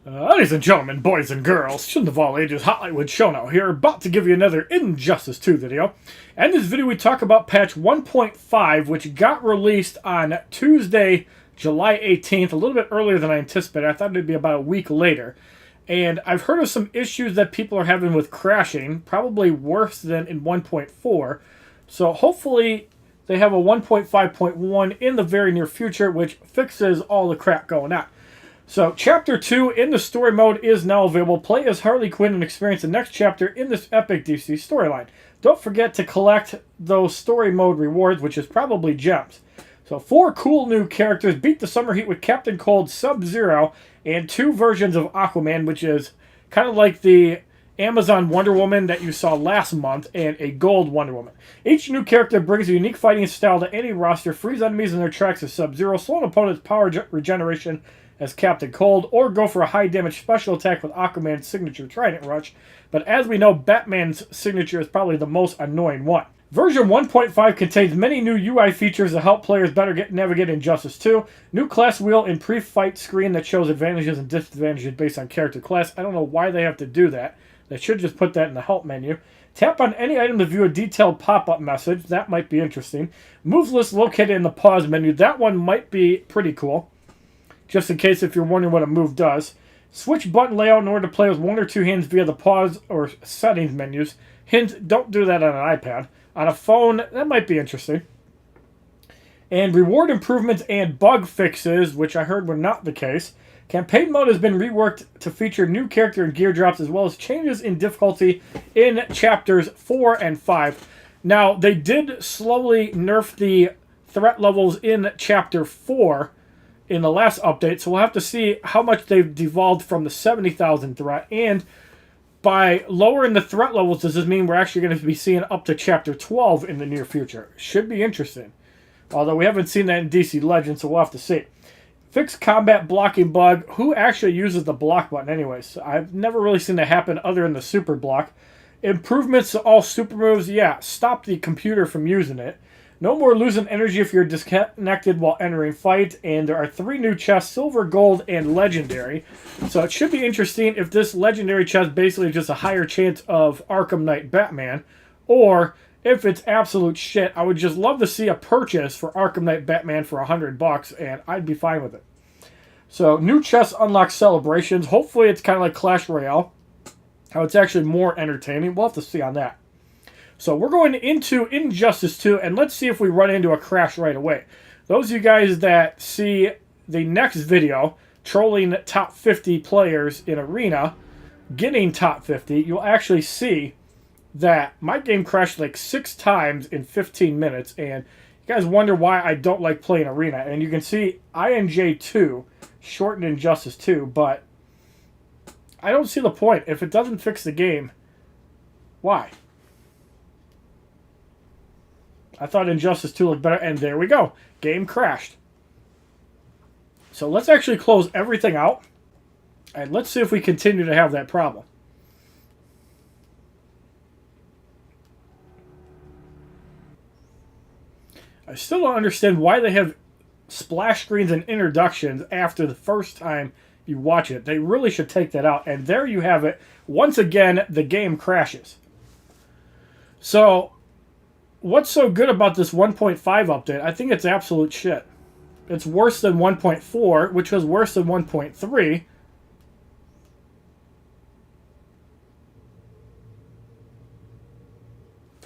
Ladies and gentlemen, boys and girls, children of all ages, HollywoodShono here, about to give you another Injustice 2 video. And in this video we talk about patch 1.5, which got released on Tuesday, July 18th, a little bit earlier than I anticipated. I thought it'd be about a week later. And I've heard of some issues that people are having with crashing, probably worse than in 1.4. So hopefully they have a 1.5.1 in the very near future, which fixes all the crap going on. So, Chapter 2 in the story mode is now available. Play as Harley Quinn and experience the next chapter in this epic DC storyline. Don't forget to collect those story mode rewards, which is probably gems. So, 4 cool new characters beat the summer heat with Captain Cold, Sub-Zero, and 2 versions of Aquaman, which is kind of like the Amazon Wonder Woman that you saw last month, and a gold Wonder Woman. Each new character brings a unique fighting style to any roster, freeze enemies in their tracks as Sub-Zero, slow an opponent's power regeneration as Captain Cold, or go for a high damage special attack with Aquaman's signature Trident Rush. But as we know, Batman's signature is probably the most annoying one. Version 1.5 contains many new UI features to help players better navigate Injustice 2. New class wheel and pre-fight screen that shows advantages and disadvantages based on character class. I don't know why they have to do that. They should just put that in the help menu. Tap on any item to view a detailed pop-up message. That might be interesting. Moves list located in the pause menu. That one might be pretty cool, just in case if you're wondering what a move does. Switch button layout in order to play with one or two hands via the pause or settings menus. Hint, don't do that on an iPad. On a phone, that might be interesting. And reward improvements and bug fixes, which I heard were not the case. Campaign mode has been reworked to feature new character and gear drops, as well as changes in difficulty in chapters 4 and 5. Now, they did slowly nerf the threat levels in chapter 4 in the last update, so we'll have to see how much they've devolved from the 70,000 threat. And by lowering the threat levels, does this mean we're actually going to be seeing up to chapter 12 in the near future? Should be interesting. Although we haven't seen that in DC Legends, so we'll have to see. Fixed combat blocking bug. Who actually uses the block button anyways? I've never really seen that happen other than the super block. Improvements to all super moves. Yeah, stop the computer from using it. No more losing energy if you're disconnected while entering fight. And there are 3 new chests, silver, gold, and legendary. So it should be interesting if this legendary chest basically just a higher chance of Arkham Knight Batman. Or if it's absolute shit. I would just love to see a purchase for Arkham Knight Batman for $100, and I'd be fine with it. So new chests unlock celebrations. Hopefully it's kind of like Clash Royale, how it's actually more entertaining. We'll have to see on that. So we're going into Injustice 2, and let's see if we run into a crash right away. Those of you guys that see the next video, trolling top 50 players in Arena, getting top 50, you'll actually see that my game crashed like 6 times in 15 minutes, and you guys wonder why I don't like playing Arena. And you can see INJ2, shortened Injustice 2, but I don't see the point. If it doesn't fix the game, why? I thought Injustice 2 looked better, and there we go. Game crashed. So let's actually close everything out, and let's see if we continue to have that problem. I still don't understand why they have splash screens and introductions after the first time you watch it. They really should take that out. And there you have it. Once again, the game crashes. So, what's so good about this 1.5 update? I think it's absolute shit. It's worse than 1.4, which was worse than 1.3.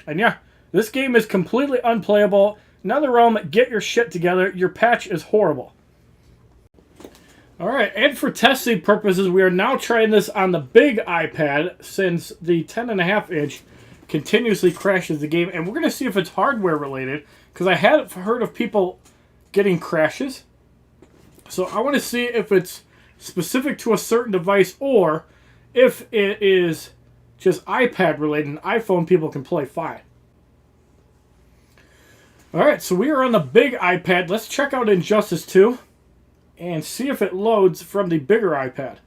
And yeah, this game is completely unplayable. Another Realm, get your shit together. Your patch is horrible. Alright, and for testing purposes, we are now trying this on the big iPad, since the 10.5-inch continuously crashes the game. And we're going to see if it's hardware related, because I had heard of people getting crashes. So I want to see if it's specific to a certain device, or if it is just iPad related, and iPhone people can play fine. Alright, so we are on the big iPad. Let's check out Injustice 2 and see if it loads from the bigger iPad.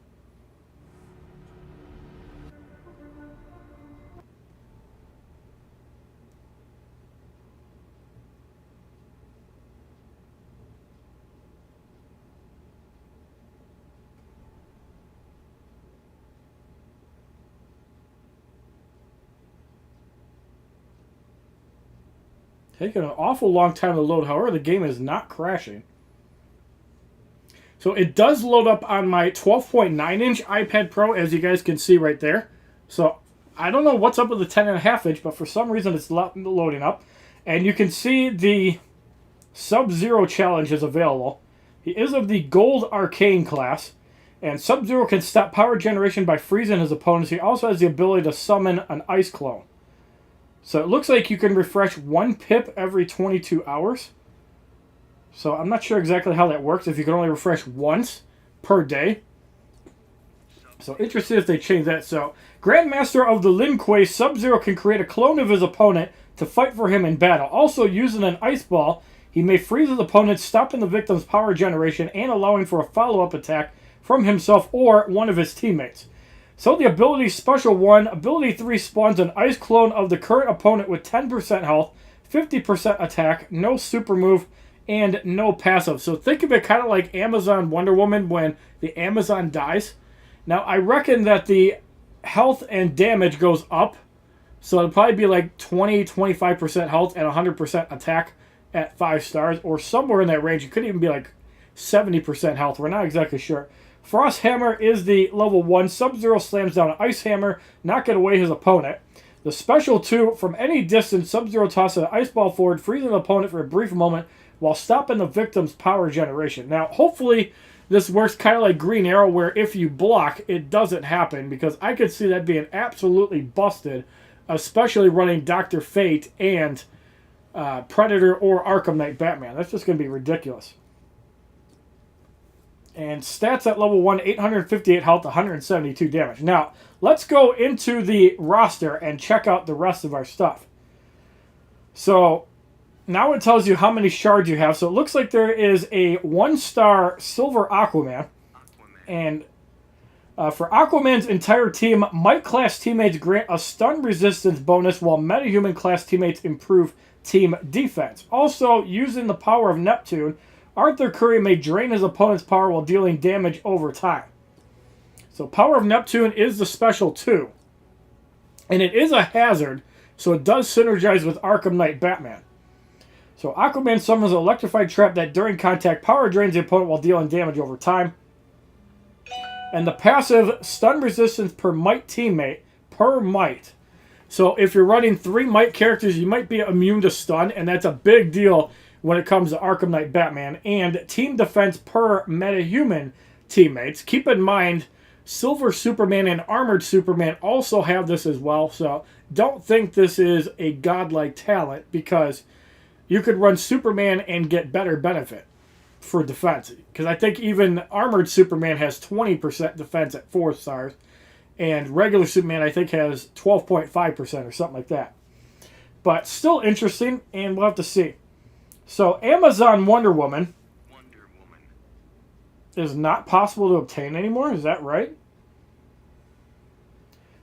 Taking an awful long time to load, however, the game is not crashing. So it does load up on my 12.9-inch iPad Pro, as you guys can see right there. So I don't know what's up with the 10.5-inch, but for some reason it's loading up. And you can see the Sub-Zero challenge is available. He is of the Gold Arcane class. And Sub-Zero can stop power generation by freezing his opponents. He also has the ability to summon an ice clone. So it looks like you can refresh 1 pip every 22 hours. So I'm not sure exactly how that works, if you can only refresh once per day. So interested if they change that. So Grandmaster of the Lin Kuei, Sub-Zero can create a clone of his opponent to fight for him in battle. Also, using an ice ball, he may freeze his opponent, stopping the victim's power generation and allowing for a follow-up attack from himself or one of his teammates. So the ability Special 1, Ability 3 spawns an ice clone of the current opponent with 10% health, 50% attack, no super move, and no passive. So think of it kind of like Amazon Wonder Woman when the Amazon dies. Now, I reckon that the health and damage goes up. So it'll probably be like 20-25% health and 100% attack at 5 stars. Or somewhere in that range. It could even be like 70% health. We're not exactly sure. Frost Hammer is the level 1. Sub-Zero slams down an Ice Hammer, knocking away his opponent. The Special 2, from any distance, Sub-Zero tosses an Ice Ball forward, freezing the opponent for a brief moment while stopping the victim's power generation. Now, hopefully, this works kind of like Green Arrow, where if you block, it doesn't happen, because I could see that being absolutely busted, especially running Dr. Fate and Predator or Arkham Knight Batman. That's just going to be ridiculous. And stats at level 1, 858 health, 172 damage. Now, let's go into the roster and check out the rest of our stuff. So, now it tells you how many shards you have. So it looks like there is a 1-star Silver Aquaman. And for Aquaman's entire team, Mike-class teammates grant a stun resistance bonus, while Metahuman-class teammates improve team defense. Also, using the power of Neptune, Arthur Curry may drain his opponent's power while dealing damage over time. So Power of Neptune is the Special 2. And it is a hazard, so it does synergize with Arkham Knight Batman. So Aquaman summons an electrified trap that during contact power drains the opponent while dealing damage over time. And the passive, stun resistance per might teammate, per might. So if you're running 3 might characters, you might be immune to stun, and that's a big deal when it comes to Arkham Knight Batman. And team defense per metahuman teammates. Keep in mind, Silver Superman and Armored Superman also have this as well. So don't think this is a godlike talent, because you could run Superman and get better benefit for defense. Because I think even Armored Superman has 20% defense at 4 stars. And regular Superman, I think, has 12.5% or something like that. But still interesting, and we'll have to see. So Amazon Wonder Woman is not possible to obtain anymore. Is that right?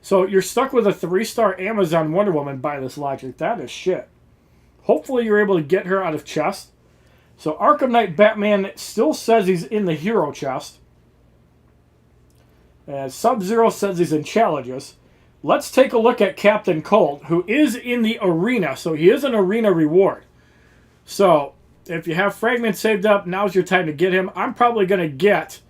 So you're stuck with a 3-star Amazon Wonder Woman by this logic. That is shit. Hopefully you're able to get her out of chest. So Arkham Knight Batman still says he's in the hero chest. As Sub-Zero says he's in challenges. Let's take a look at Captain Cold, who is in the arena. So he is an arena reward. So if you have Fragments saved up, now's your time to get him. I'm probably going to get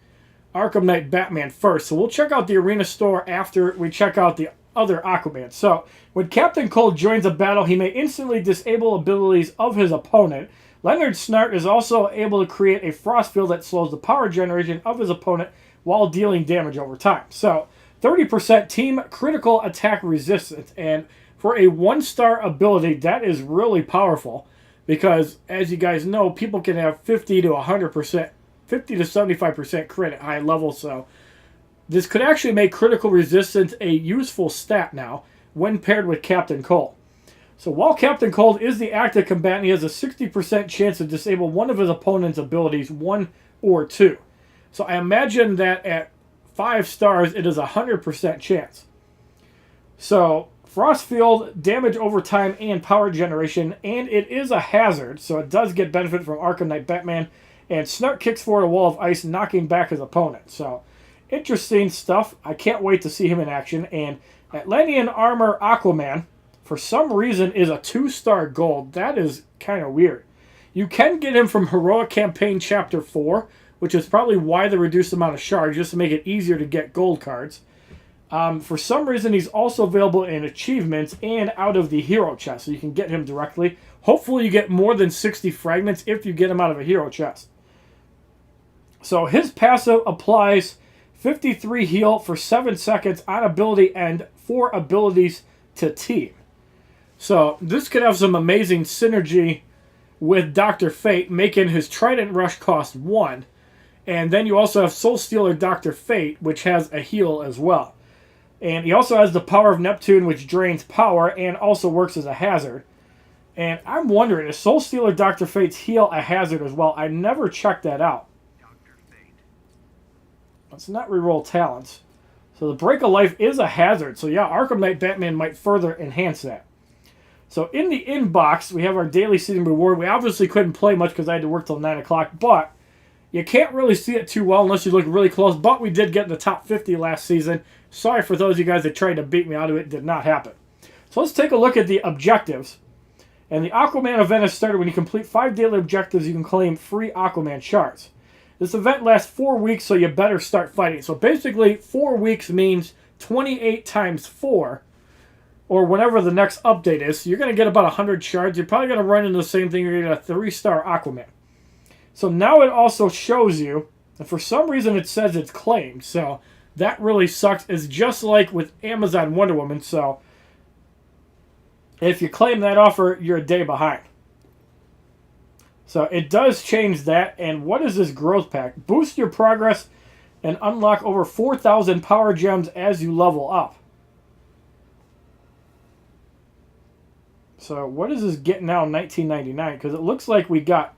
Arkham Knight Batman first. So we'll check out the arena store after we check out the other Aquaman. So when Captain Cold joins a battle, he may instantly disable abilities of his opponent. Leonard Snart is also able to create a frost field that slows the power generation of his opponent while dealing damage over time. So 30% team critical attack resistance. And for a 1-star ability, that is really powerful. Because, as you guys know, people can have 50 to 100%, 50 to 75% crit at high levels. So this could actually make critical resistance a useful stat now when paired with Captain Cold. So while Captain Cold is the active combatant, he has a 60% chance to disable one of his opponent's abilities, 1 or 2. So I imagine that at 5 stars, it is a 100% chance. So Frost Field, damage over time, and power generation, and it is a hazard, so it does get benefit from Arkham Knight Batman, and Snart kicks forward a wall of ice, knocking back his opponent. So, interesting stuff. I can't wait to see him in action, and Atlanean Armor Aquaman, for some reason, is a 2-star gold. That is kind of weird. You can get him from Heroic Campaign Chapter 4, which is probably why they reduced the amount of shards, just to make it easier to get gold cards. For some reason, he's also available in achievements and out of the hero chest, so you can get him directly. Hopefully you get more than 60 fragments if you get him out of a hero chest. So his passive applies 53 heal for 7 seconds on ability and 4 abilities to team. So this could have some amazing synergy with Dr. Fate, making his Trident Rush cost 1. And then you also have Soul Stealer Dr. Fate, which has a heal as well. And he also has the Power of Neptune, which drains power and also works as a hazard. And I'm wondering, is Soul Stealer Dr. Fate's heal a hazard as well? I never checked that out. Let's not reroll talents. So the Break of Life is a hazard. So yeah, Arkham Knight Batman might further enhance that. So in the inbox, we have our daily season reward. We obviously couldn't play much because I had to work till 9 o'clock. But you can't really see it too well unless you look really close. But we did get in the top 50 last season. Sorry for those of you guys that tried to beat me out of it. It did not happen. So let's take a look at the objectives. And the Aquaman event has started. When you complete 5 daily objectives, you can claim free Aquaman shards. This event lasts 4 weeks, so you better start fighting. So basically, 4 weeks means 28 times 4, or whenever the next update is. So you're going to get about 100 shards. You're probably going to run into the same thing. You're going to get a 3-star Aquaman. So now it also shows you, and for some reason it says it's claimed. So that really sucks. It's just like with Amazon Wonder Woman. So if you claim that offer, you're a day behind. So it does change that. And what is this growth pack? Boost your progress and unlock over 4,000 power gems as you level up. So what is this get now in 1999? Because it looks like we got...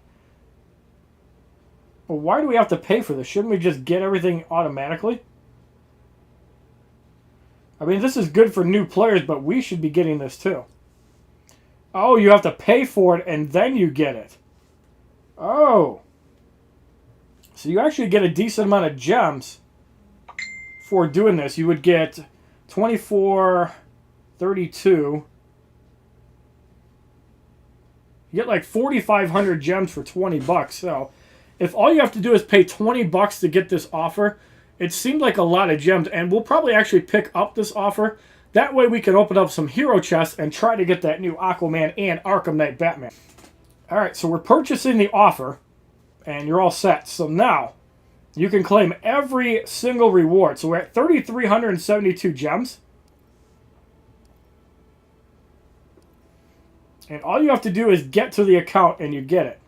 Well, why do we have to pay for this? Shouldn't we just get everything automatically? I mean, this is good for new players, but we should be getting this too. Oh, you have to pay for it and then you get it. Oh. So you actually get a decent amount of gems for doing this. You would get 24, 32. You get like 4,500 gems for 20 bucks. So if all you have to do is pay 20 bucks to get this offer, it seemed like a lot of gems. And we'll probably actually pick up this offer. That way we can open up some hero chests and try to get that new Aquaman and Arkham Knight Batman. Alright, so we're purchasing the offer, and you're all set. So now, you can claim every single reward. So we're at 3,372 gems. And all you have to do is get to the account and you get it.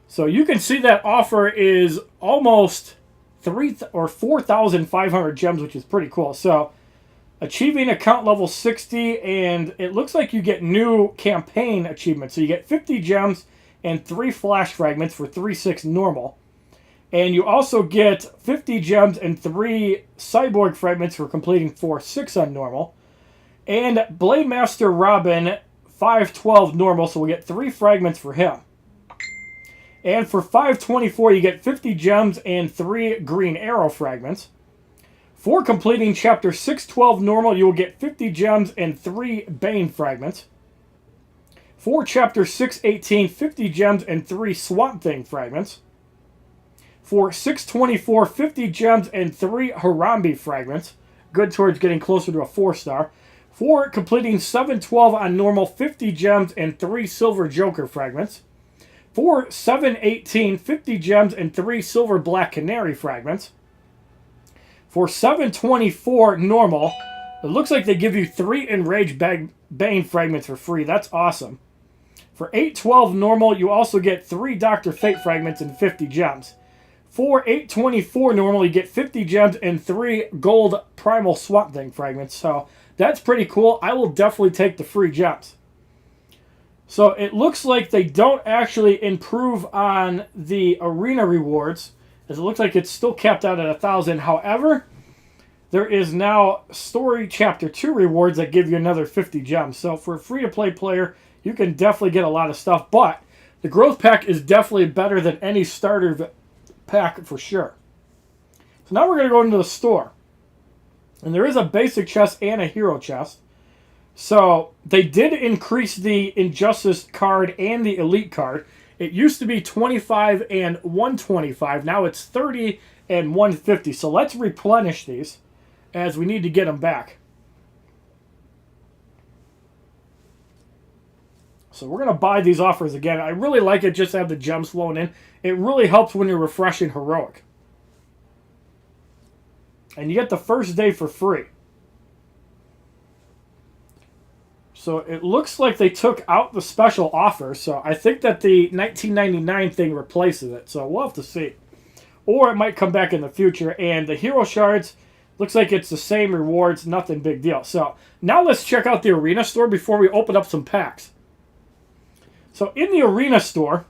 So you can see that offer is almost 4,500 gems, which is pretty cool. So achieving account level 60, and it looks like you get new campaign achievements. So you get 50 gems and 3 flash fragments for 3/6 normal. And you also get 50 gems and 3 cyborg fragments for completing 4/6 on normal. And Blade Master Robin 512 normal, so we get 3 fragments for him. And for 524, you get 50 gems and 3 Green Arrow fragments. For completing Chapter 612 normal, you will get 50 gems and 3 Bane fragments. For Chapter 618, 50 gems and 3 Swamp Thing fragments. For 624, 50 gems and 3 Harambe fragments. Good towards getting closer to a 4-star. For completing 712 on normal, 50 gems and 3 Silver Joker fragments. For 718, 50 gems and 3 Silver Black Canary fragments. For 724 normal, it looks like they give you 3 Enraged Bane fragments for free. That's awesome. For 812 normal, you also get 3 Dr. Fate fragments and 50 gems. For 824 normal, you get 50 gems and 3 gold Primal Swamp Thing fragments. So that's pretty cool. I will definitely take the free gems. So it looks like they don't actually improve on the arena rewards, as it looks like it's still capped out at 1,000. However, there is now Story Chapter 2 rewards that give you another 50 gems. So for a free-to-play player, you can definitely get a lot of stuff. But the growth pack is definitely better than any starter pack for sure. So now we're going to go into the store. And there is a basic chest and a hero chest. So they did increase the Injustice card and the Elite card. It used to be 25 and 125. Now it's 30 and 150. So let's replenish these as we need to get them back. So we're going to buy these offers again. I really like it just to have the gems flowing in. It really helps when you're refreshing Heroic. And you get the first day for free. So it looks like they took out the special offer. So I think that the $19.99 thing replaces it. So we'll have to see. Or it might come back in the future. And the hero shards, looks like it's the same rewards. Nothing big deal. So now let's check out the arena store before we open up some packs. So in the arena store,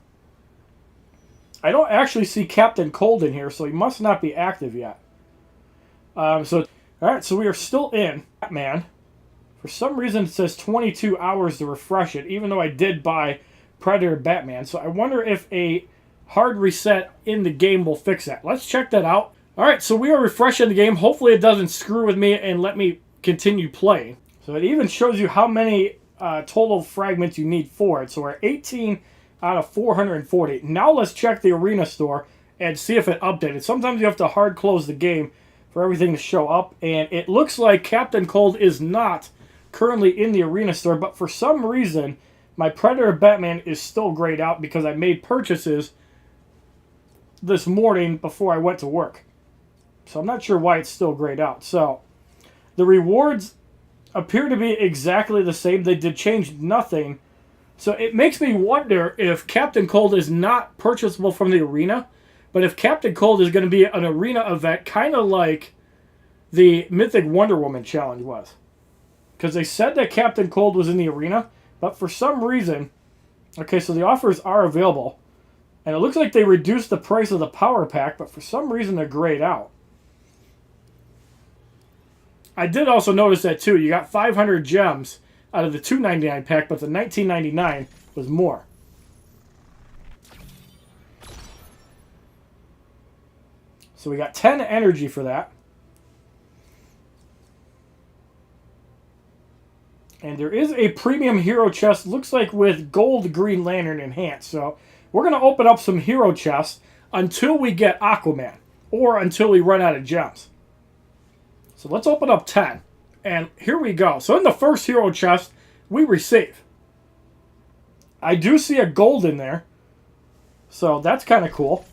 I don't actually see Captain Cold in here. So he must not be active yet. Alright, so we are still in Batman. For some reason, it says 22 hours to refresh it, even though I did buy Predator Batman. So I wonder if a hard reset in the game will fix that. Let's check that out. Alright, so we are refreshing the game. Hopefully it doesn't screw with me and let me continue playing. So it even shows you how many total fragments you need for it. So we're 18 out of 440. Now let's check the arena store and see if it updated. Sometimes you have to hard close the game for everything to show up. And it looks like Captain Cold is not currently in the arena store, but for some reason my Predator Batman is still grayed out because I made purchases this morning before I went to work. So I'm not sure why it's still grayed out. So the rewards appear to be exactly the same. They did change nothing. So it makes me wonder if Captain Cold is not purchasable from the arena, but if Captain Cold is going to be an arena event, kind of like the Mythic Wonder Woman challenge was. Because they said that Captain Cold was in the arena, but for some reason... Okay, so the offers are available. And it looks like they reduced the price of the power pack, but for some reason they're grayed out. I did also notice that too. You got 500 gems out of the $2.99 pack, but the $19.99 was more. So we got 10 energy for that. And there is a premium hero chest, looks like with gold Green Lantern enhanced. So we're going to open up some hero chests until we get Aquaman. Or until we run out of gems. So let's open up 10. And here we go. So in the first hero chest, we receive. I do see a gold in there. So that's kind of cool.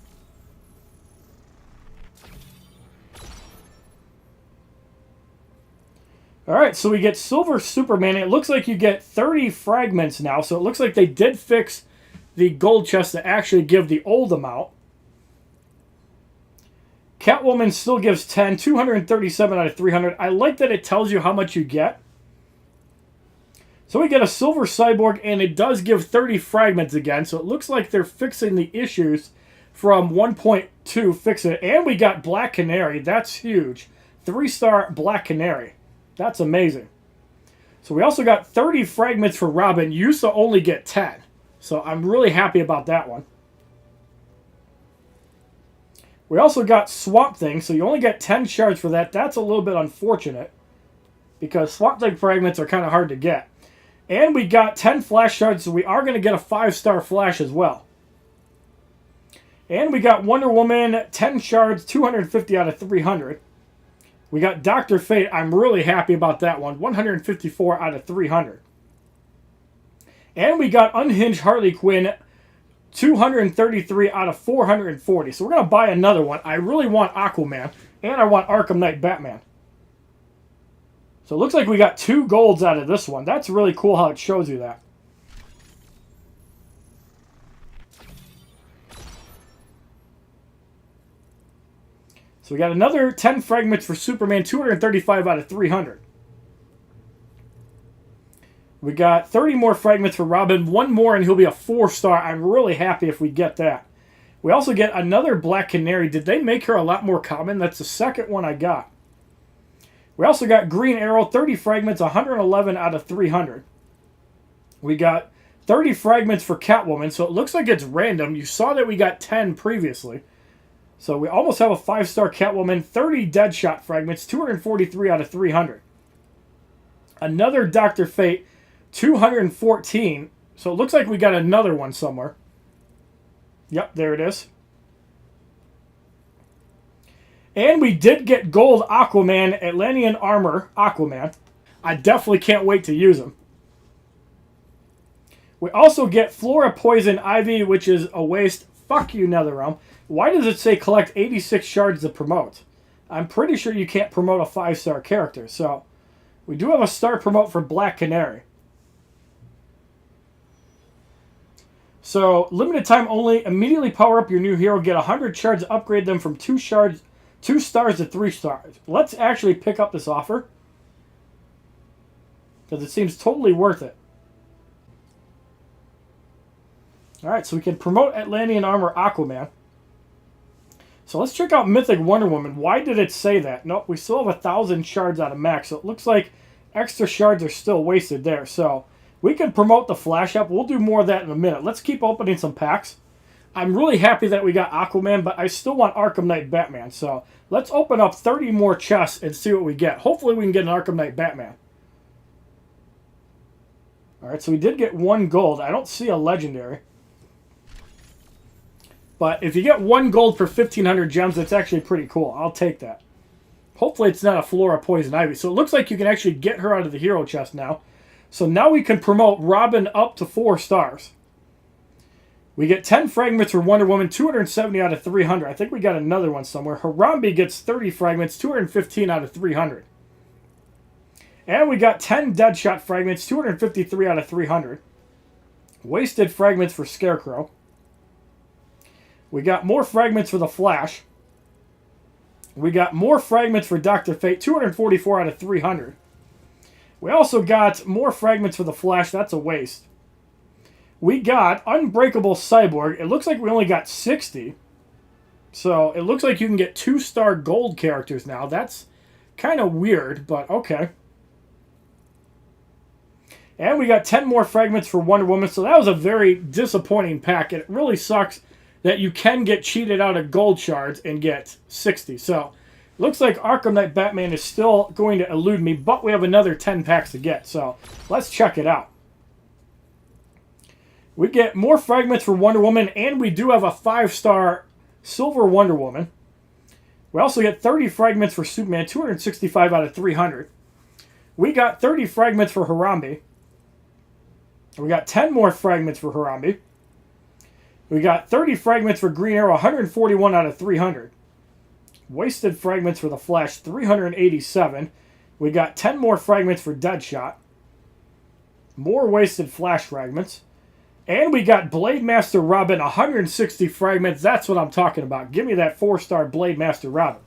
Alright, so we get Silver Superman. It looks like you get 30 fragments now. So it looks like they did fix the gold chest to actually give the old amount. Catwoman still gives 10, 237 out of 300. I like that it tells you how much you get. So we get a Silver Cyborg, and it does give 30 fragments again. So it looks like they're fixing the issues from 1.2, fix it. And we got Black Canary. That's huge. 3-star Black Canary. That's amazing. So we also got 30 fragments for Robin. You used to only get 10. So I'm really happy about that one. We also got Swamp Thing, so you only get 10 shards for that. That's a little bit unfortunate, because Swamp Thing fragments are kind of hard to get. And we got 10 Flash shards, so we are going to get a 5-star Flash as well. And we got Wonder Woman, 10 shards, 250 out of 300. We got Dr. Fate. I'm really happy about that one. 154 out of 300. And we got Unhinged Harley Quinn, 233 out of 440. So we're going to buy another one. I really want Aquaman. And I want Arkham Knight Batman. So it looks like we got 2 golds out of this one. That's really cool how it shows you that. So we got another 10 fragments for Superman, 235 out of 300. We got 30 more fragments for Robin, 1 more and he'll be a 4-star. I'm really happy if we get that. We also get another Black Canary. Did they make her a lot more common? That's the second one I got. We also got Green Arrow, 30 fragments, 111 out of 300. We got 30 fragments for Catwoman, so it looks like it's random. You saw that we got 10 previously. So we almost have a 5-star Catwoman, 30 Deadshot fragments, 243 out of 300. Another Dr. Fate, 214. So it looks like we got another one somewhere. Yep, there it is. And we did get gold Aquaman, Atlanean Armor Aquaman. I definitely can't wait to use him. We also get Flora Poison Ivy, which is a waste. Fuck you, NetherRealm. Why does it say collect 86 shards to promote? I'm pretty sure you can't promote a 5-star character. So, we do have a star promote for Black Canary. So, limited time only. Immediately power up your new hero. Get 100 shards. Upgrade them from 2 stars to 3 stars. Let's actually pick up this offer, because it seems totally worth it. Alright, so we can promote Atlanean Armor Aquaman. So let's check out Mythic Wonder Woman. Why did it say that? Nope, we still have 1,000 shards out of max. So it looks like extra shards are still wasted there. So we can promote the Flash up. We'll do more of that in a minute. Let's keep opening some packs. I'm really happy that we got Aquaman, but I still want Arkham Knight Batman. So let's open up 30 more chests and see what we get. Hopefully we can get an Arkham Knight Batman. Alright, so we did get 1 gold. I don't see a legendary. But if you get 1 gold for 1,500 gems, that's actually pretty cool. I'll take that. Hopefully it's not a Flora Poison Ivy. So it looks like you can actually get her out of the hero chest now. So now we can promote Robin up to 4 stars. We get 10 fragments for Wonder Woman, 270 out of 300. I think we got another one somewhere. Harambe gets 30 fragments, 215 out of 300. And we got 10 Deadshot fragments, 253 out of 300. Wasted fragments for Scarecrow. We got more fragments for the Flash. We got more fragments for Dr. Fate, 244 out of 300. We also got more fragments for the Flash. That's a waste. We got Unbreakable Cyborg. It looks like we only got 60. So it looks like you can get 2-star gold characters now. That's kind of weird, but okay. And we got 10 more fragments for Wonder Woman. So that was a very disappointing pack. It really sucks that you can get cheated out of gold shards and get 60. So, looks like Arkham Knight Batman is still going to elude me, but we have another 10 packs to get. So, let's check it out. We get more fragments for Wonder Woman, and we do have a 5-star Silver Wonder Woman. We also get 30 fragments for Superman, 265 out of 300. We got 30 fragments for Harambe. We got 10 more fragments for Harambe. We got 30 fragments for Green Arrow, 141 out of 300. Wasted fragments for the Flash, 387. We got 10 more fragments for Deadshot. More wasted Flash fragments. And we got Blade Master Robin, 160 fragments. That's what I'm talking about. Give me that 4-star Blade Master Robin.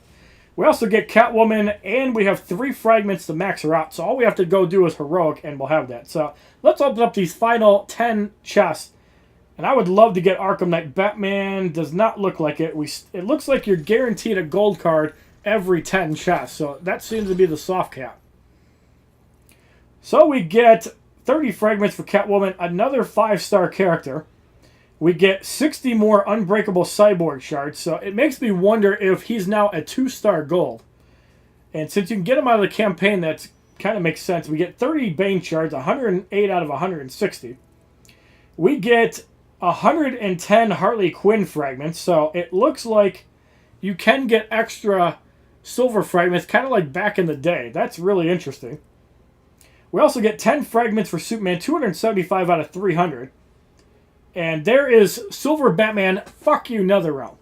We also get Catwoman, and we have 3 fragments to max her out. So all we have to go do is Heroic, and we'll have that. So let's open up these final 10 chests. And I would love to get Arkham Knight Batman. Does not look like it. It looks like you're guaranteed a gold card every 10 chests. So that seems to be the soft cap. So we get 30 fragments for Catwoman. Another 5-star character. We get 60 more Unbreakable Cyborg shards. So it makes me wonder if he's now a 2-star gold. And since you can get him out of the campaign, that kind of makes sense. We get 30 Bane shards. 108 out of 160. We get 110 Harley Quinn fragments, so it looks like you can get extra silver fragments, kind of like back in the day. That's really interesting. We also get 10 fragments for Superman, 275 out of 300. And there is Silver Batman, fuck you, NetherRealm.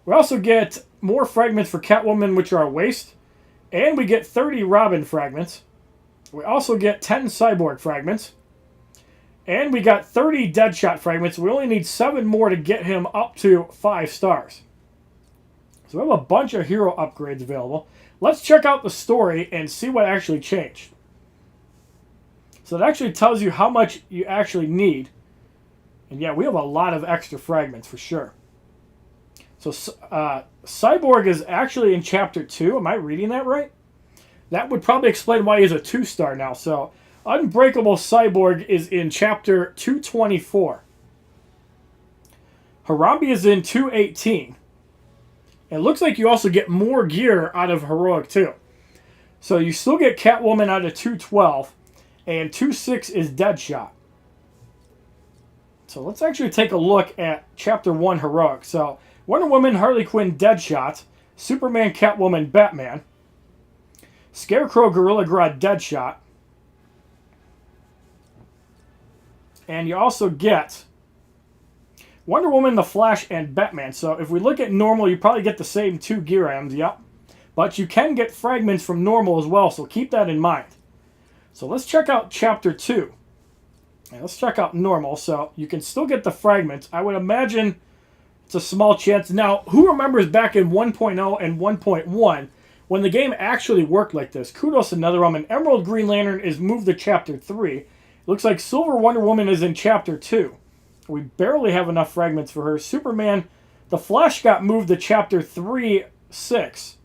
We also get more fragments for Catwoman, which are a waste. And we get 30 Robin fragments. We also get 10 Cyborg fragments. And we got 30 Deadshot fragments. We only need 7 more to get him up to 5 stars. So we have a bunch of hero upgrades available. Let's check out the story and see what actually changed. So it actually tells you how much you actually need. And yeah, we have a lot of extra fragments for sure. So Cyborg is actually in Chapter 2. Am I reading that right? That would probably explain why he's a 2-star now. So Unbreakable Cyborg is in Chapter 224. Harambe is in 218. It looks like you also get more gear out of Heroic too. So you still get Catwoman out of 212, and 26 is Deadshot. So let's actually take a look at Chapter 1 Heroic. So Wonder Woman, Harley Quinn, Deadshot, Superman, Catwoman, Batman, Scarecrow, Gorilla Grodd, Deadshot. And you also get Wonder Woman, The Flash, and Batman. So if we look at normal, you probably get the same 2 gear items, yep. But you can get fragments from normal as well, so keep that in mind. So let's check out Chapter 2. And let's check out normal. So you can still get the fragments. I would imagine it's a small chance. Now, who remembers back in 1.0 and 1.1 when the game actually worked like this? Kudos to NetherRealm. Emerald Green Lantern is moved to Chapter 3. Looks like Silver Wonder Woman is in Chapter 2. We barely have enough fragments for her. Superman, The Flash got moved to Chapter 3, 6.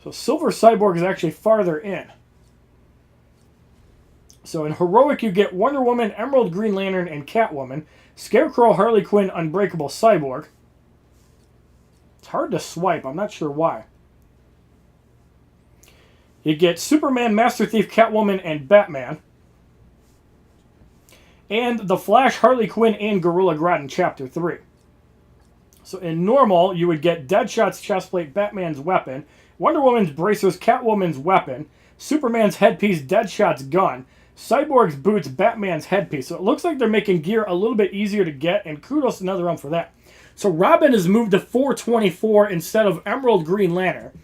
So Silver Cyborg is actually farther in. So in Heroic, you get Wonder Woman, Emerald Green Lantern, and Catwoman. Scarecrow, Harley Quinn, Unbreakable, Cyborg. It's hard to swipe. I'm not sure why. You get Superman, Master Thief, Catwoman, and Batman. And The Flash, Harley Quinn, and Gorilla Grodd in Chapter 3. So in normal, you would get Deadshot's chestplate, Batman's weapon, Wonder Woman's bracers, Catwoman's weapon, Superman's headpiece, Deadshot's gun, Cyborg's boots, Batman's headpiece. So it looks like they're making gear a little bit easier to get, and kudos to NetherRealm for that. So Robin is moved to 424 instead of Emerald Green Lantern.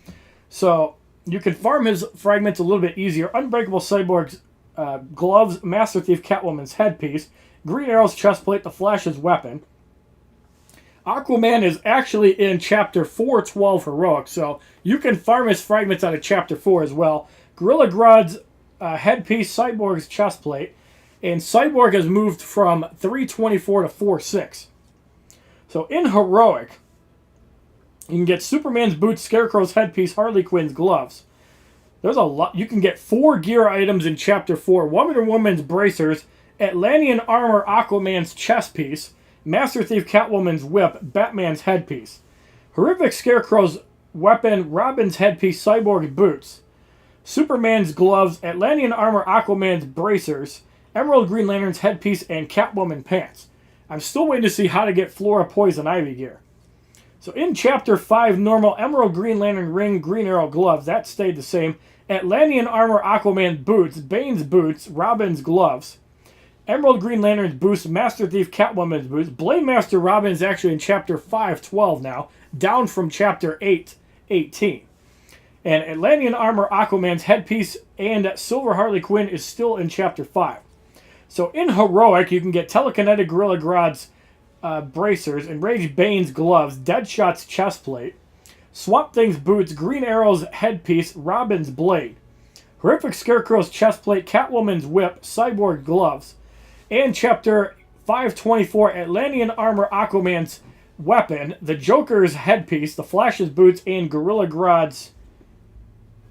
So you can farm his fragments a little bit easier. Unbreakable Cyborg's gloves, Master Thief, Catwoman's headpiece, Green Arrow's chestplate, The Flash's weapon. Aquaman is actually in Chapter 412 Heroic, so you can farm his fragments out of Chapter 4 as well. Gorilla Grodd's headpiece, Cyborg's chestplate, and Cyborg has moved from 324 to 46. So in Heroic, you can get Superman's boots, Scarecrow's headpiece, Harley Quinn's gloves. There's a lot. You can get 4 gear items in Chapter 4. Wonder Woman's bracers, Atlanean Armor Aquaman's chest piece, Master Thief Catwoman's whip, Batman's headpiece. Horrific Scarecrow's weapon, Robin's headpiece, Cyborg's boots. Superman's gloves, Atlanean Armor Aquaman's bracers, Emerald Green Lantern's headpiece, and Catwoman pants. I'm still waiting to see how to get Flora Poison Ivy gear. So in Chapter 5, normal, Emerald Green Lantern ring, Green Arrow gloves, that stayed the same. Atlanean Armor Aquaman boots, Bane's boots, Robin's gloves. Emerald Green Lantern's boots, Master Thief Catwoman's boots. Blade Master Robin is actually in Chapter 512 now, down from Chapter 818. And Atlanean Armor Aquaman's headpiece and Silver Harley Quinn is still in Chapter 5. So in Heroic, you can get Telekinetic Gorilla Grodd's bracers, Enraged Bane's gloves, Deadshot's chestplate, Swamp Thing's boots, Green Arrow's headpiece, Robin's blade, Horrific Scarecrow's chestplate, Catwoman's whip, Cyborg gloves, and Chapter 524, Atlanean Armor Aquaman's weapon, the Joker's headpiece, the Flash's boots, and Gorilla Grodd's,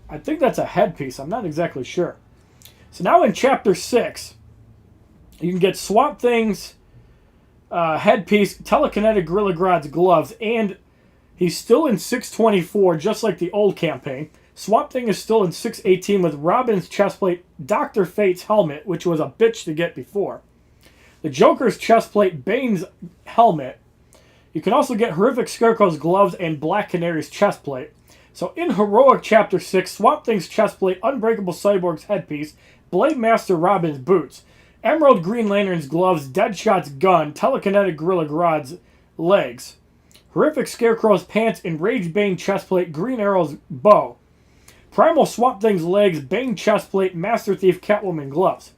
I think that's a headpiece, I'm not exactly sure. So now in Chapter 6, you can get Swamp Thing's headpiece, Telekinetic Gorilla Grodd's gloves, and he's still in 624, just like the old campaign. Swamp Thing is still in 618 with Robin's chestplate, Dr. Fate's helmet, which was a bitch to get before. The Joker's chestplate, Bane's helmet. You can also get Horrific Scarecrow's gloves and Black Canary's chestplate. So in Heroic Chapter 6, Swamp Thing's chestplate, Unbreakable Cyborg's headpiece, Blade Master Robin's boots, Emerald Green Lantern's gloves, Deadshot's gun, Telekinetic Gorilla Grodd's legs, Horrific Scarecrow's pants, Enraged Bane chestplate, Green Arrow's bow, Primal Swamp Thing's legs, Bane chestplate, Master Thief Catwoman gloves.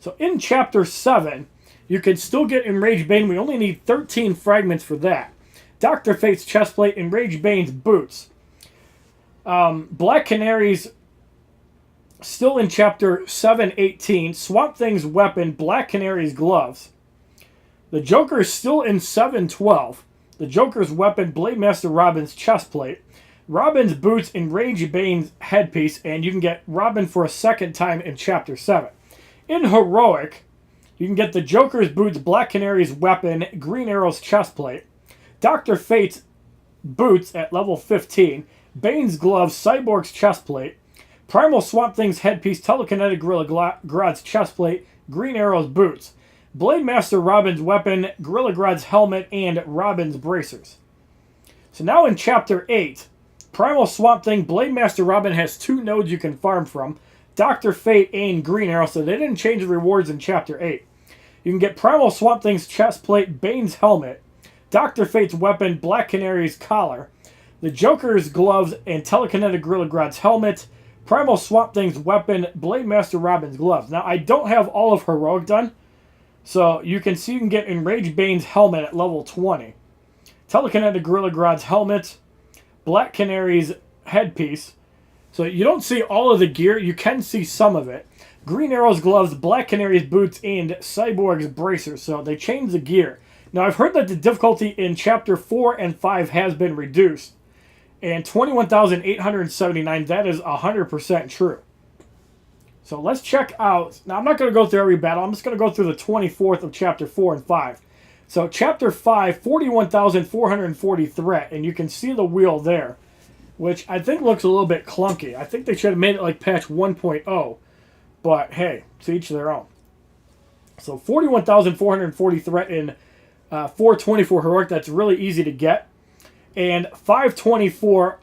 So in Chapter 7, you can still get Enraged Bane. We only need 13 fragments for that. Dr. Fate's chestplate, Enraged Bane's boots. Black Canary's still in Chapter 718. Swamp Thing's weapon, Black Canary's gloves. The Joker is still in 712. The Joker's weapon, Blade Master Robin's chestplate. Robin's boots, Enraged Bane's headpiece, and you can get Robin for a second time in Chapter 7. In Heroic, you can get the Joker's boots, Black Canary's weapon, Green Arrow's chestplate, Dr. Fate's boots at level 15, Bane's gloves, Cyborg's chestplate, Primal Swamp Thing's headpiece, Telekinetic Gorilla Grodd's chestplate, Green Arrow's boots, Blade Master Robin's weapon, Gorilla Grodd's helmet, and Robin's bracers. So now in Chapter 8, Primal Swamp Thing, Blade Master Robin has 2 nodes you can farm from, Dr. Fate and Green Arrow, so they didn't change the rewards in Chapter 8. You can get Primal Swamp Thing's chestplate, Bane's helmet, Dr. Fate's weapon, Black Canary's collar, the Joker's gloves, and Telekinetic Gorilla Grodd's helmet, Primal Swamp Thing's weapon, Blade Master Robin's gloves. Now, I don't have all of Heroic done, so you can see you can get Enraged Bane's helmet at level 20, Telekinetic Gorilla Grodd's helmet, Black Canary's headpiece. So you don't see all of the gear, you can see some of it. Green Arrow's gloves, Black Canary's boots, and Cyborg's bracers. So they changed the gear. Now, I've heard that the difficulty in Chapter 4 and 5 has been reduced. And 21,879, that is 100% true. So let's check out. Now, I'm not going to go through every battle. I'm just going to go through the 24th of Chapter 4 and 5. So Chapter 5, 41,440 threat. And you can see the wheel there, which I think looks a little bit clunky. I think they should have made it like patch 1.0. But hey, to each their own. So 41,440 threat in 424 Heroic. That's really easy to get. And 524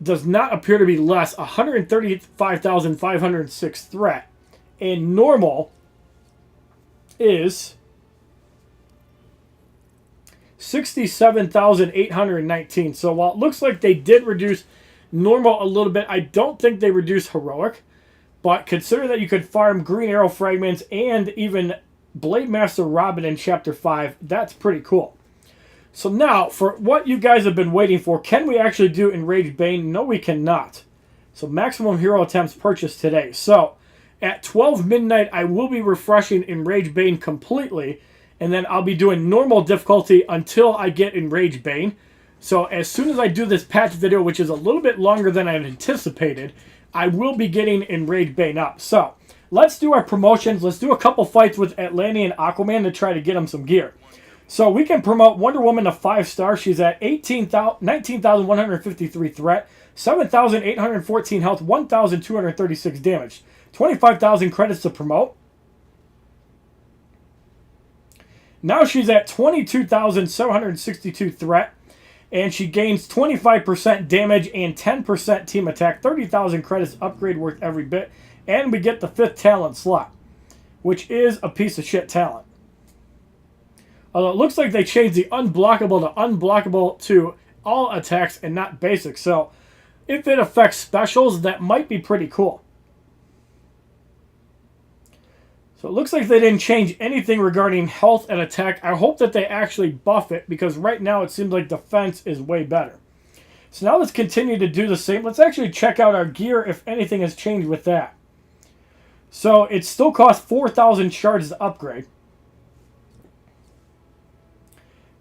does not appear to be less. 135,506 threat. And normal is 67,819. So while it looks like they did reduce normal a little bit, I don't think they reduced Heroic. But consider that you could farm Green Arrow fragments and even Blade Master Robin in Chapter 5. That's pretty cool. So now, for what you guys have been waiting for, can we actually do Enraged Bane? No, we cannot. So maximum hero attempts purchased today. So at 12 midnight, I will be refreshing Enraged Bane completely. And then I'll be doing normal difficulty until I get Enraged Bane. So as soon as I do this patch video, which is a little bit longer than I had anticipated, I will be getting Enraged Bane up. So let's do our promotions. Let's do a couple fights with Atlanean Aquaman to try to get him some gear. So we can promote Wonder Woman to 5-star. She's at 19,153 threat, 7,814 health, 1,236 damage. 25,000 credits to promote. Now she's at 22,762 threat. And she gains 25% damage and 10% team attack. 30,000 credits upgrade worth every bit. And we get the 5th talent slot, which is a piece of shit talent. Although it looks like they changed the unblockable to unblockable to all attacks and not basic. So if it affects specials, that might be pretty cool. So it looks like they didn't change anything regarding health and attack. I hope that they actually buff it, because right now it seems like defense is way better. So now let's continue to do the same. Let's actually check out our gear if anything has changed with that. So it still costs 4,000 shards to upgrade.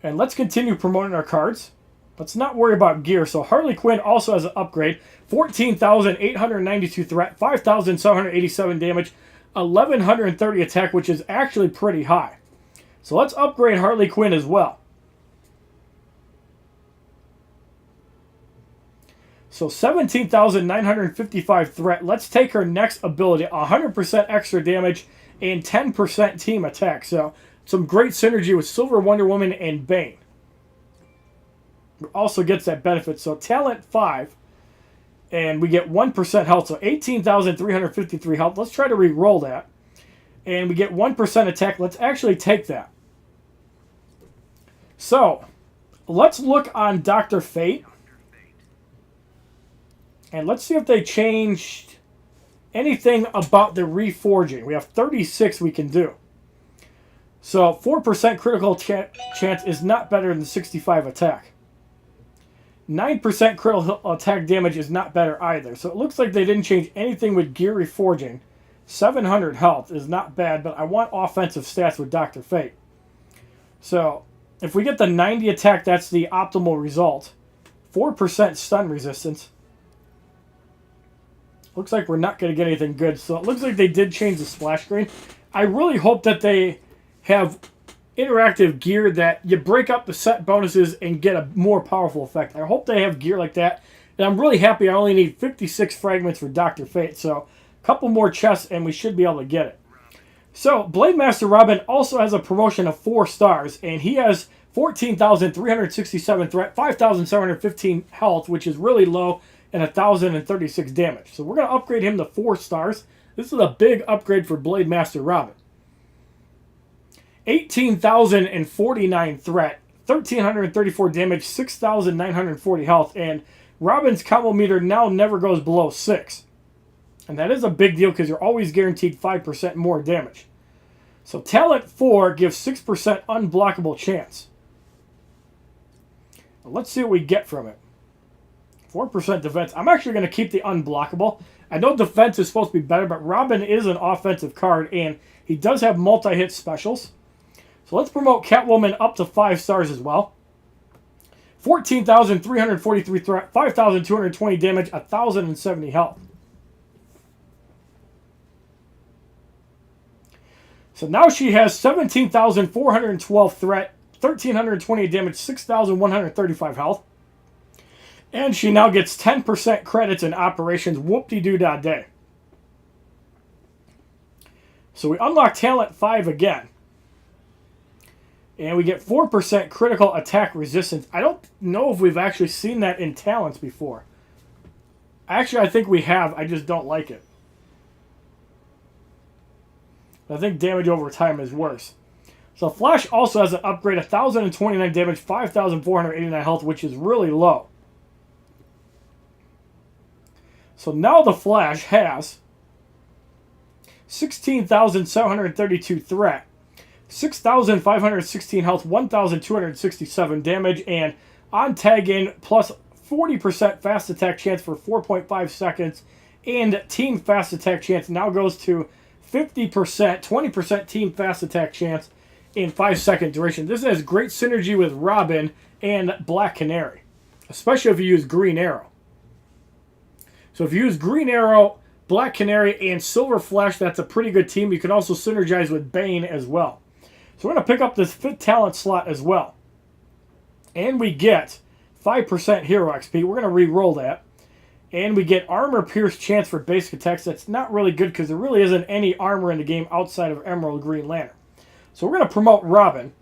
And let's continue promoting our cards. Let's not worry about gear. So Harley Quinn also has an upgrade. 14,892 threat, 5,787 damage, 1,130 attack, which is actually pretty high. So let's upgrade Harley Quinn as well. So 17,955 threat. Let's take her next ability. 100% extra damage and 10% team attack. So some great synergy with Silver Wonder Woman and Bane. Also gets that benefit. So talent 5. And we get 1% health, so 18,353 health. Let's try to re-roll that. And we get 1% attack. Let's actually take that. So, let's look on Dr. Fate. And let's see if they changed anything about the reforging. We have 36 we can do. So, 4% critical chance is not better than 65 attack. 9% critical attack damage is not better either. So it looks like they didn't change anything with gear reforging. 700 health is not bad, but I want offensive stats with Dr. Fate. So if we get the 90 attack, that's the optimal result. 4% stun resistance. Looks like we're not going to get anything good. So it looks like they did change the splash screen. I really hope that they have interactive gear that you break up the set bonuses and get a more powerful effect. I hope they have gear like that. And I'm really happy I only need 56 fragments for Dr. Fate. So a couple more chests and we should be able to get it. So Blade Master Robin also has a promotion of 4 stars. And he has 14,367 threat, 5,715 health, which is really low, and 1,036 damage. So we're going to upgrade him to 4 stars. This is a big upgrade for Blade Master Robin. 18,049 threat, 1,334 damage, 6,940 health, and Robin's combo meter now never goes below 6. And that is a big deal because you're always guaranteed 5% more damage. So Talent 4 gives 6% unblockable chance. Let's see what we get from it. 4% defense. I'm actually going to keep the unblockable. I know defense is supposed to be better, but Robin is an offensive card, and he does have multi-hit specials. So let's promote Catwoman up to 5 stars as well. 14,343 threat, 5,220 damage, 1,070 health. So now she has 17,412 threat, 1,320 damage, 6,135 health. And she now gets 10% credits in operations. Whoop-de-doo-da-day. So we unlock Talent 5 again. And we get 4% critical attack resistance. I don't know if we've actually seen that in Talents before. Actually, I think we have. I just don't like it. I think damage over time is worse. So Flash also has an upgrade, 1,029 damage, 5,489 health, which is really low. So now the Flash has 16,732 threat, 6,516 health, 1,267 damage, and on tag in plus 40% fast attack chance for 4.5 seconds, and team fast attack chance now goes to 50%, 20% team fast attack chance in 5-second duration. This has great synergy with Robin and Black Canary, especially if you use Green Arrow. So if you use Green Arrow, Black Canary, and Silver Flash, that's a pretty good team. You can also synergize with Bane as well. So we're going to pick up this 5th talent slot as well. And we get 5% Hero XP. We're going to re-roll that. And we get Armor Pierce chance for basic attacks. That's not really good because there really isn't any armor in the game outside of Emerald Green Lantern. So we're going to promote Robin.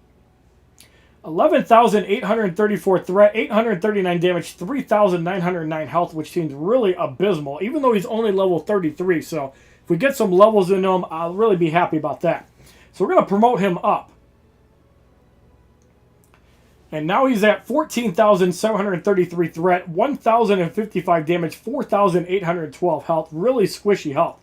11,834 threat, 839 damage, 3,909 health, which seems really abysmal, even though he's only level 33. So if we get some levels in him, I'll really be happy about that. So we're going to promote him up. And now he's at 14,733 threat, 1,055 damage, 4,812 health. Really squishy health.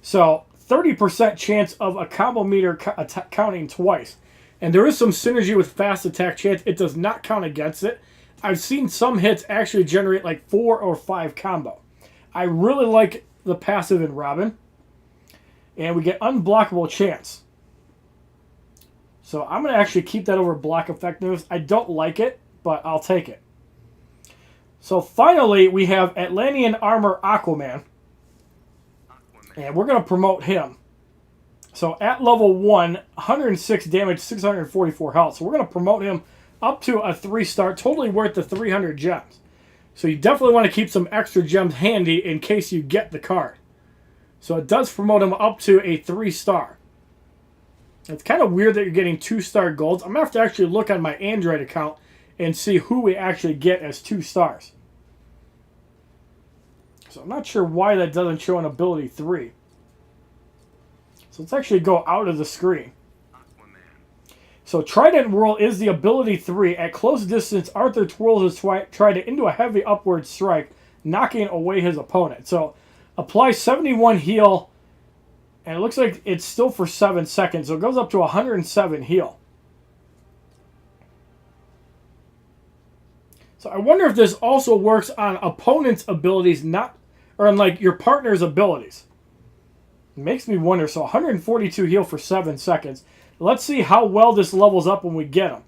So 30% chance of a combo meter counting twice. And there is some synergy with fast attack chance. It does not count against it. I've seen some hits actually generate like 4 or 5 combo. I really like the passive in Robin. And we get unblockable chance. So I'm going to actually keep that over block effectiveness. I don't like it, but I'll take it. So finally, we have Atlanean Armor Aquaman. And we're going to promote him. So at level 1, 106 damage, 644 health. So we're going to promote him up to a 3-star, totally worth the 300 gems. So you definitely want to keep some extra gems handy in case you get the card. So it does promote him up to a 3-star. It's kind of weird that you're getting 2-star golds. I'm going to have to actually look on my Android account and see who we actually get as 2 stars. So I'm not sure why that doesn't show an ability 3. So let's actually go out of the screen. So Trident Whirl is the ability 3. At close distance, Arthur twirls his trident into a heavy upward strike, knocking away his opponent. So apply 71 heal, and it looks like it's still for 7 seconds. So it goes up to 107 heal. So I wonder if this also works on opponent's abilities, or on like your partner's abilities. It makes me wonder. So 142 heal for 7 seconds. Let's see how well this levels up when we get him.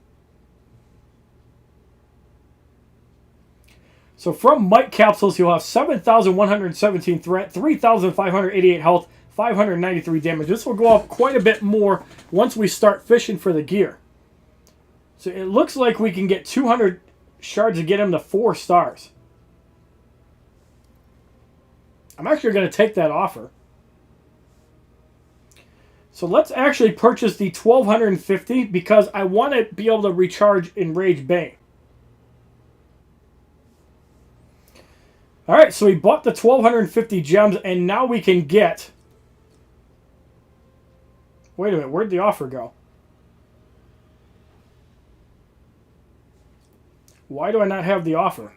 So from Mike Capsules, he'll have 7,117 threat, 3,588 health, 593 damage. This will go up quite a bit more once we start fishing for the gear. So it looks like we can get 200 shards to get him to 4 stars. I'm actually going to take that offer. So let's actually purchase the 1250 because I want to be able to recharge Enraged Bane. Alright, so we bought the 1250 gems and now we can get... Wait a minute, where'd the offer go? Why do I not have the offer?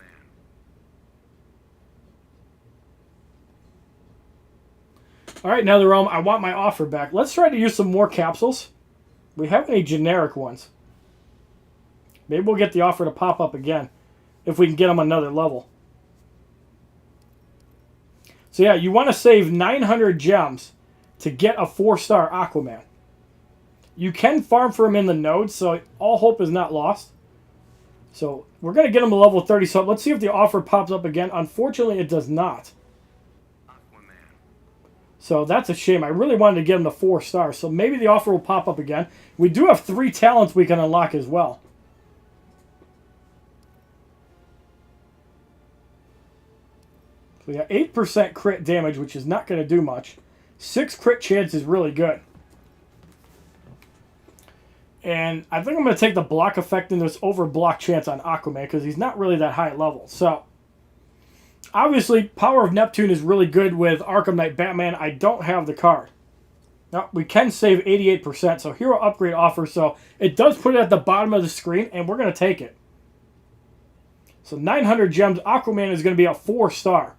Alright, NetherRealm, I want my offer back. Let's try to use some more capsules. We have any generic ones. Maybe we'll get the offer to pop up again if we can get them another level. So yeah, you want to save 900 gems to get a 4-star Aquaman. You can farm for him in the nodes, so all hope is not lost. So we're going to get him to level 30. So let's see if the offer pops up again. Unfortunately, it does not. So that's a shame. I really wanted to get him to 4 stars. So maybe the offer will pop up again. We do have 3 talents we can unlock as well. So we got 8% crit damage, which is not going to do much. 6 crit chance is really good. And I think I'm going to take the block effect in this over block chance on Aquaman because he's not really that high level. So obviously, Power of Neptune is really good with Arkham Knight Batman. I don't have the card. Now, we can save 88%, so hero upgrade offer. So it does put it at the bottom of the screen, and we're going to take it. So 900 gems. Aquaman is going to be a 4-star.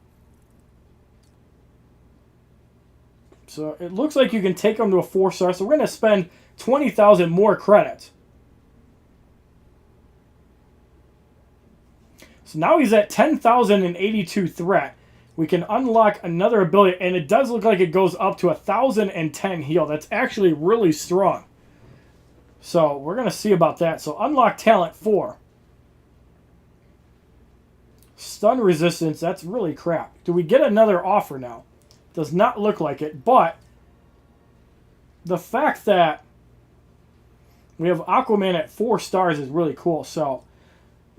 So it looks like you can take him to a 4-star. So we're going to spend 20,000 more credits. So now he's at 10,082 threat. We can unlock another ability, and it does look like it goes up to 1,010 heal. That's actually really strong. So we're going to see about that. So unlock talent 4. Stun resistance, that's really crap. Do we get another offer now? Does not look like it, but the fact that we have Aquaman at 4 stars is really cool. So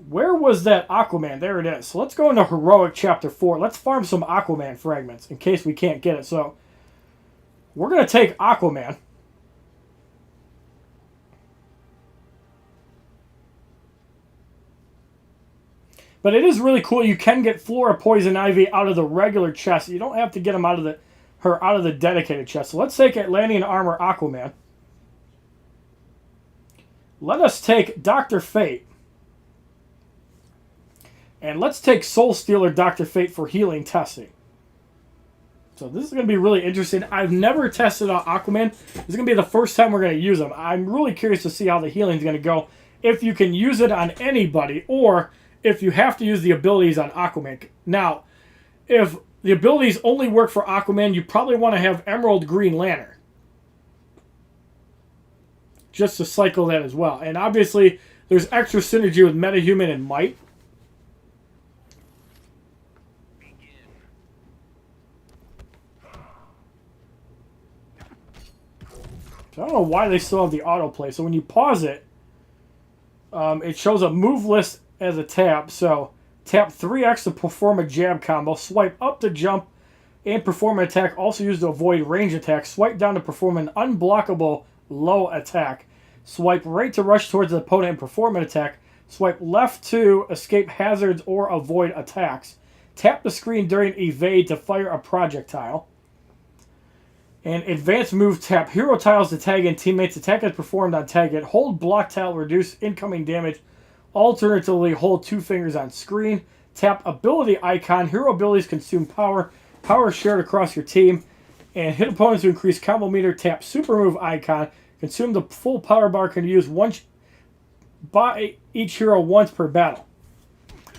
where was that Aquaman? There it is. So let's go into Heroic Chapter 4. Let's farm some Aquaman fragments in case we can't get it. So we're going to take Aquaman. But it is really cool. You can get Flora Poison Ivy out of the regular chest. You don't have to get them out of the dedicated chest. So let's take Atlanean Armor Aquaman. Let us take Dr. Fate. And let's take Soul Stealer Dr. Fate for healing testing. So this is going to be really interesting. I've never tested out Aquaman. This is going to be the first time we're going to use him. I'm really curious to see how the healing is going to go. If you can use it on anybody, or if you have to use the abilities on Aquaman. Now, if the abilities only work for Aquaman, you probably want to have Emerald Green Lantern. Just to cycle that as well. And obviously, there's extra synergy with Metahuman and Might. So I don't know why they still have the autoplay. So when you pause it, it shows a move list as a tab. So tap 3x to perform a jab combo. Swipe up to jump and perform an attack. Also used to avoid range attacks. Swipe down to perform an unblockable low attack. Swipe right to rush towards the opponent and perform an attack. Swipe left to escape hazards or avoid attacks. Tap the screen during evade to fire a projectile. And advanced move, tap hero tiles to tag in teammates. Attack is performed on target. Hold block tile, reduce incoming damage. Alternatively, hold 2 fingers on screen. Tap ability icon. Hero abilities consume power. Power shared across your team. And hit opponents to increase combo meter. Tap super move icon. Consume the full power bar. Can use once by each hero once per battle.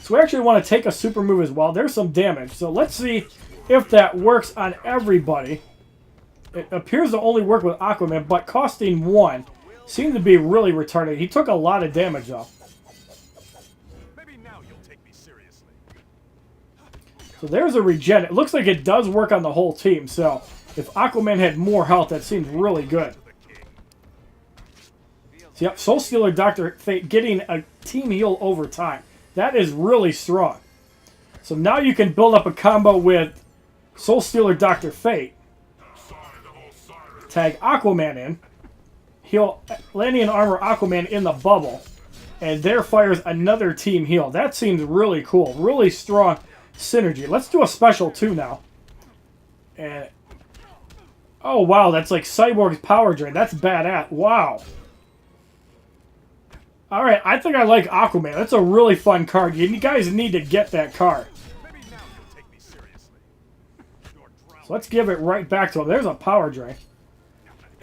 So we actually want to take a super move as well. There's some damage. So let's see if that works on everybody. It appears to only work with Aquaman, but costing 1 seemed to be really retarded. He took a lot of damage though. Maybe now you'll take me seriously. So there's a regen. It looks like it does work on the whole team. So if Aquaman had more health, that seems really good. So, yep, Soul Stealer, Dr. Fate getting a team heal over time. That is really strong. So now you can build up a combo with Soul Stealer, Dr. Fate. Tag Aquaman in. Heal Atlanean Armor Aquaman in the bubble. And there fires another team heal. That seems really cool. Really strong synergy. Let's do a special too now. And oh wow, that's like Cyborg's power drain. That's badass. Wow. Alright, I think I like Aquaman. That's a really fun card. You guys need to get that card. So let's give it right back to him. There's a power drain.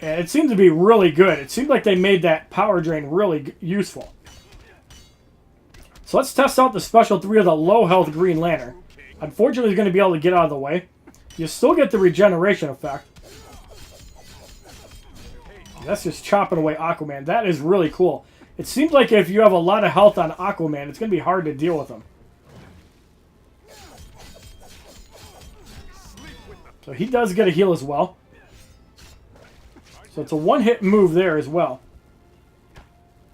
And it seems to be really good. It seems like they made that power drain really useful. So let's test out the special 3 of the low health Green Lantern. Unfortunately, he's going to be able to get out of the way. You still get the regeneration effect. That's just chopping away Aquaman. That is really cool. It seems like if you have a lot of health on Aquaman, it's going to be hard to deal with him. So he does get a heal as well. So it's a one-hit move there as well.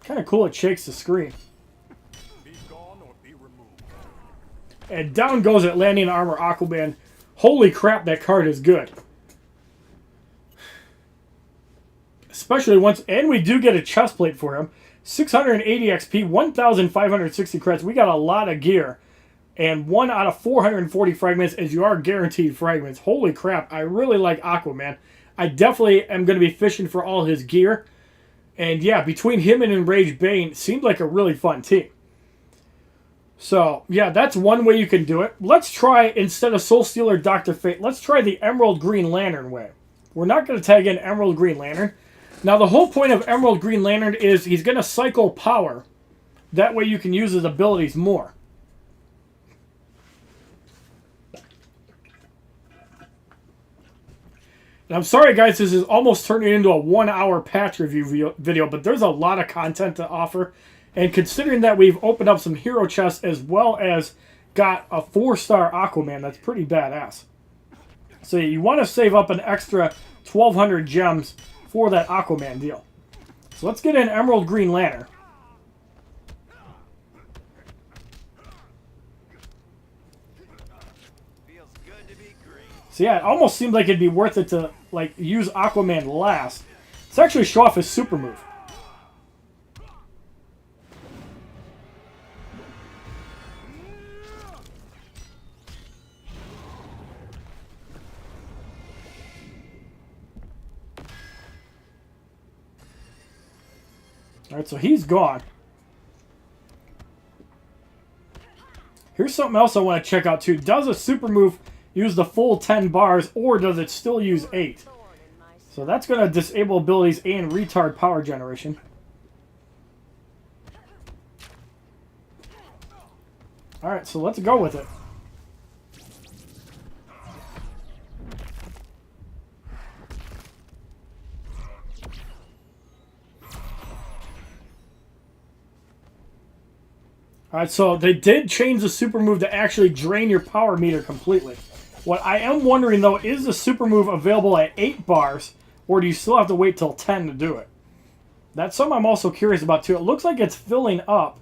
Kind of cool it shakes the screen. And down goes Atlanean Armor Aquaman. Holy crap, that card is good. Especially once... And we do get a chest plate for him. 680 XP, 1,560 credits. We got a lot of gear. And 1 out of 440 fragments, as you are guaranteed fragments. Holy crap, I really like Aquaman. I definitely am going to be fishing for all his gear. And yeah, between him and Enraged Bane, seemed like a really fun team. So, yeah, that's one way you can do it. Let's try, instead of Soul Stealer Dr. Fate, let's try the Emerald Green Lantern way. We're not going to tag in Emerald Green Lantern. Now, the whole point of Emerald Green Lantern is he's going to cycle power. That way you can use his abilities more. And I'm sorry, guys, this is almost turning into a 1-hour patch review video, but there's a lot of content to offer. And considering that we've opened up some hero chests as well as got a 4-star Aquaman, that's pretty badass. So you want to save up an extra 1,200 gems for that Aquaman deal. So let's get an Emerald Green Lantern. So yeah, it almost seemed like it'd be worth it to like use Aquaman last. Let's actually show off his super move. Alright, so he's gone. Here's something else I want to check out too. Does a super move use the full 10 bars, or does it still use 8? So that's going to disable abilities and retard power generation. Alright, so let's go with it. Alright, so they did change the super move to actually drain your power meter completely. What I am wondering, though, is the super move available at 8 bars, or do you still have to wait till 10 to do it? That's something I'm also curious about, too. It looks like it's filling up.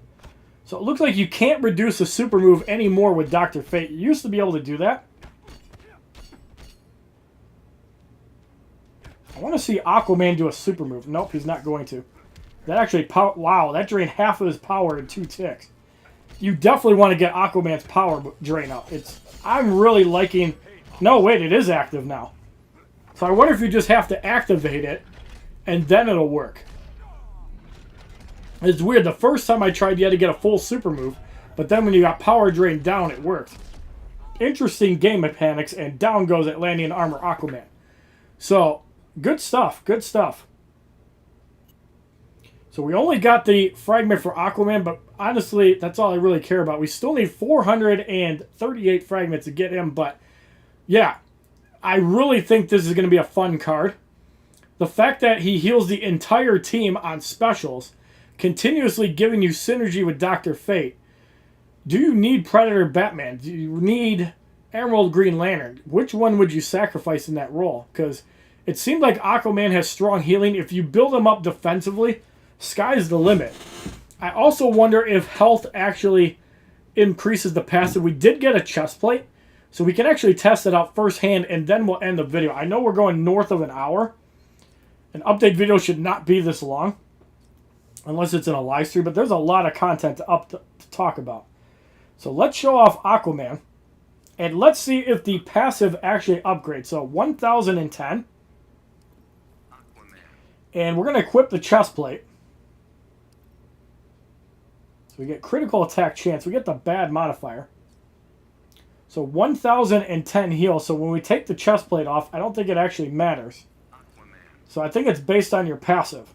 So it looks like you can't reduce the super move anymore with Dr. Fate. You used to be able to do that. I want to see Aquaman do a super move. Nope, he's not going to. That actually... Wow, that drained half of his power in 2 ticks. You definitely want to get Aquaman's power drain up. I'm really liking... No, wait, it is active now. So I wonder if you just have to activate it, and then it'll work. It's weird. The first time I tried, you had to get a full super move, but then when you got power drained down, it worked. Interesting game mechanics, and down goes Atlanean Armor Aquaman. So, good stuff. Good stuff. So we only got the fragment for Aquaman, but honestly, that's all I really care about. We still need 438 fragments to get him, but yeah, I really think this is going to be a fun card. The fact that he heals the entire team on specials, continuously giving you synergy with Dr. Fate. Do you need Predator Batman? Do you need Emerald Green Lantern? Which one would you sacrifice in that role? Because it seemed like Aquaman has strong healing. If you build him up defensively, sky's the limit. I also wonder if health actually increases the passive. We did get a chest plate, so we can actually test it out firsthand, and then we'll end the video. I know we're going north of an hour. An update video should not be this long, unless it's in a live stream, but there's a lot of content to talk about. So let's show off Aquaman, and let's see if the passive actually upgrades. So 1010, and we're going to equip the chest plate. So we get critical attack chance. We get the bad modifier. So 1010 heal. So when we take the chest plate off, I don't think it actually matters. So I think it's based on your passive.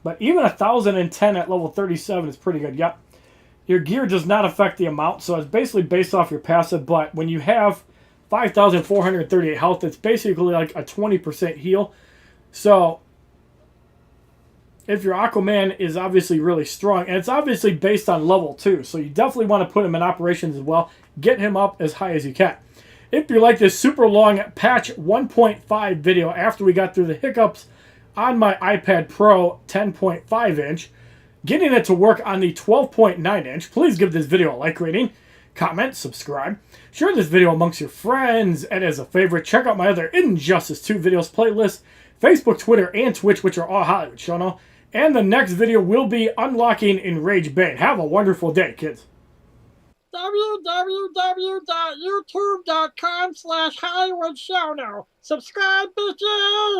But even 1010 at level 37 is pretty good. Yep. Your gear does not affect the amount, so it's basically based off your passive. But when you have 5,438 health, it's basically like a 20% heal. So if your Aquaman is obviously really strong, and it's obviously based on level 2, so you definitely want to put him in operations as well. Get him up as high as you can. If you like this super long patch 1.5 video after we got through the hiccups on my iPad Pro 10.5 inch, getting it to work on the 12.9 inch, please give this video a like rating, comment, subscribe, share this video amongst your friends, and as a favorite, check out my other Injustice 2 videos playlist, Facebook, Twitter, and Twitch, which are all HollywoodShono. And the next video will be unlocking Enraged Bane. Have a wonderful day, kids. www.youtube.com/HollywoodShono. Subscribe, bitches!